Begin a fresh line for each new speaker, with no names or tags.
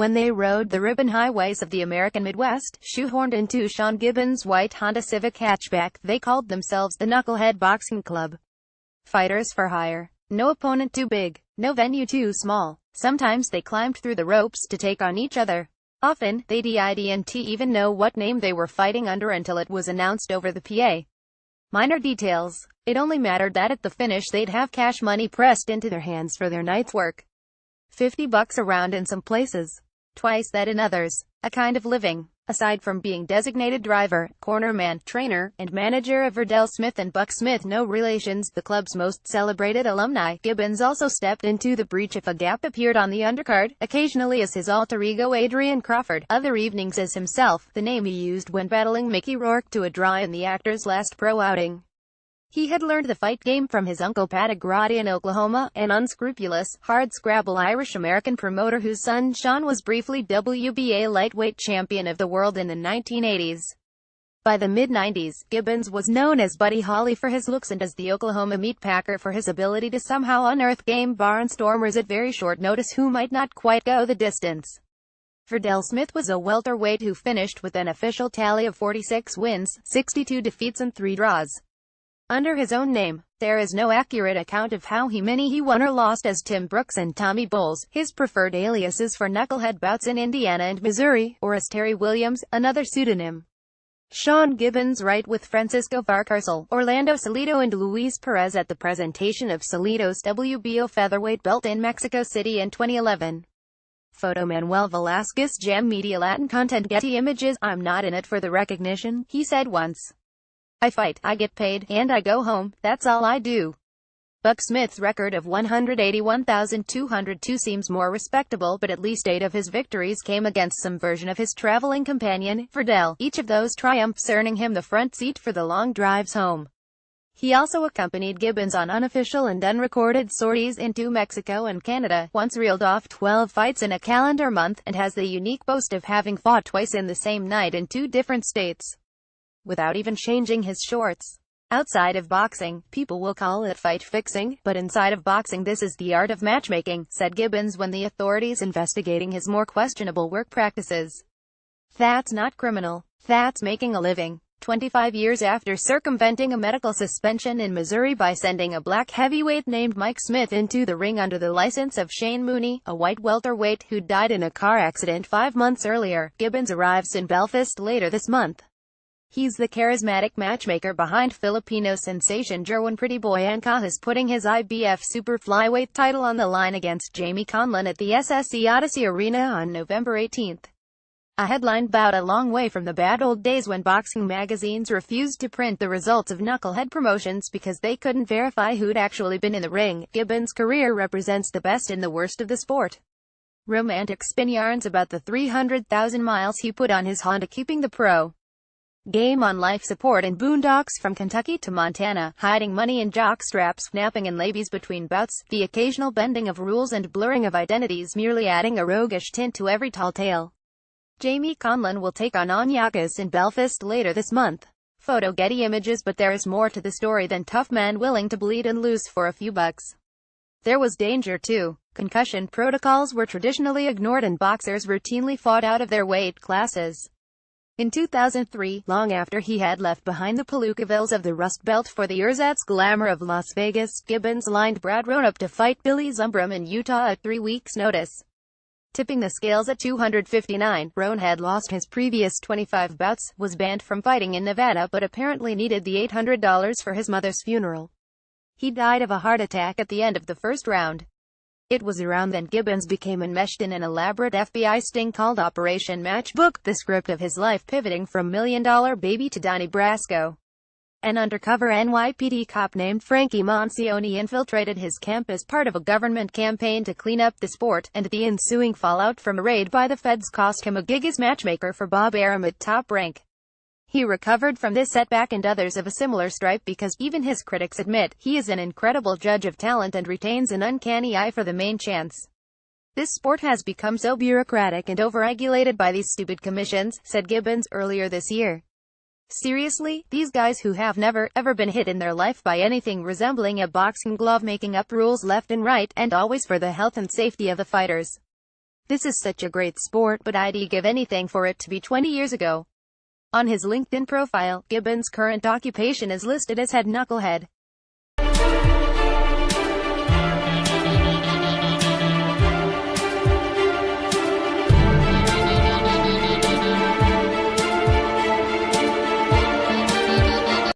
when they rode the ribbon highways of the American Midwest, shoehorned into Sean Gibbons' white Honda Civic hatchback. They called themselves the Knucklehead Boxing Club. Fighters for hire. No opponent too big, no venue too small. Sometimes they climbed through the ropes to take on each other. Often, they didn't even know what name they were fighting under until it was announced over the PA. Minor details. It only mattered that at the finish they'd have cash money pressed into their hands for their night's work. $50 around in some places. Twice that in others. A kind of living. Aside from being designated driver, cornerman, trainer, and manager of Verdell Smith and Buck Smith, no relations, the club's most celebrated alumni, Gibbons also stepped into the breach if a gap appeared on the undercard, occasionally as his alter ego Adrian Crawford, other evenings as himself, the name he used when battling Mickey Rourke to a draw in the actor's last pro outing. He had learned the fight game from his uncle Pat Agrati in Oklahoma, an unscrupulous, hard-scrabble Irish-American promoter whose son Sean was briefly WBA lightweight champion of the world in the 1980s. By the mid-90s, Gibbons was known as Buddy Holly for his looks and as the Oklahoma meatpacker for his ability to somehow unearth game barnstormers at very short notice who might not quite go the distance. Verdell Smith was a welterweight who finished with an official tally of 46 wins, 62 defeats and 3 draws. Under his own name, there is no accurate account of how many he won or lost as Tim Brooks and Tommy Bowles, his preferred aliases for knucklehead bouts in Indiana and Missouri, or as Terry Williams, another pseudonym. Sean Gibbons right with Francisco Varcarcel, Orlando Salido and Luis Perez at the presentation of Salido's WBO featherweight belt in Mexico City in 2011. Photo Manuel Velasquez Jam Media Latin Content Getty Images. I'm not in it for the recognition, he said once. I fight, I get paid, and I go home, that's all I do. Buck Smith's record of 181,202 seems more respectable, but at least 8 of his victories came against some version of his traveling companion, Verdell, each of those triumphs earning him the front seat for the long drives home. He also accompanied Gibbons on unofficial and unrecorded sorties into Mexico and Canada, once reeled off 12 fights in a calendar month, and has the unique boast of having fought twice in the same night in 2 different states, without even changing his shorts. Outside of boxing, people will call it fight fixing, but inside of boxing this is the art of matchmaking, said Gibbons when the authorities investigating his more questionable work practices. That's not criminal. That's making a living. 25 years after circumventing a medical suspension in Missouri by sending a black heavyweight named Mike Smith into the ring under the license of Shane Mooney, a white welterweight who died in a car accident 5 months earlier, Gibbons arrives in Belfast later this month. He's the charismatic matchmaker behind Filipino sensation Jerwin Pretty Boy Ancajas putting his IBF super flyweight title on the line against Jamie Conlan at the SSC Odyssey Arena on November 18th. A headline bout a long way from the bad old days when boxing magazines refused to print the results of knucklehead promotions because they couldn't verify who'd actually been in the ring. Gibbons' career represents the best and the worst of the sport. Romantic spin yarns about the 300,000 miles he put on his Honda keeping the pro game on life support in boondocks from Kentucky to Montana, hiding money in jock straps, napping in labies between bouts, the occasional bending of rules and blurring of identities merely adding a roguish tint to every tall tale. Jamie Conlan will take on Ancajas in Belfast later this month. Photo Getty Images. But there is more to the story than tough man willing to bleed and lose for a few bucks. There was danger too. Concussion protocols were traditionally ignored and boxers routinely fought out of their weight classes. In 2003, long after he had left behind the Palookaville's of the Rust Belt for the ersatz glamour of Las Vegas, Gibbons lined Brad Roan up to fight Billy Zumbrum in Utah at 3 weeks' notice. Tipping the scales at 259, Roan had lost his previous 25 bouts, was banned from fighting in Nevada but apparently needed the $800 for his mother's funeral. He died of a heart attack at the end of the first round. It was around then Gibbons became enmeshed in an elaborate FBI sting called Operation Matchbook, the script of his life pivoting from Million Dollar Baby to Donnie Brasco. An undercover NYPD cop named Frankie Monsioni infiltrated his camp as part of a government campaign to clean up the sport, and the ensuing fallout from a raid by the feds cost him a gig as matchmaker for Bob Arum at Top Rank. He recovered from this setback and others of a similar stripe because, even his critics admit, he is an incredible judge of talent and retains an uncanny eye for the main chance. This sport has become so bureaucratic and overregulated by these stupid commissions, said Gibbons earlier this year. Seriously, these guys who have never, ever been hit in their life by anything resembling a boxing glove making up rules left and right, and always for the health and safety of the fighters. This is such a great sport, but I'd give anything for it to be 20 years ago. On his LinkedIn profile, Gibbons' current occupation is listed as head knucklehead.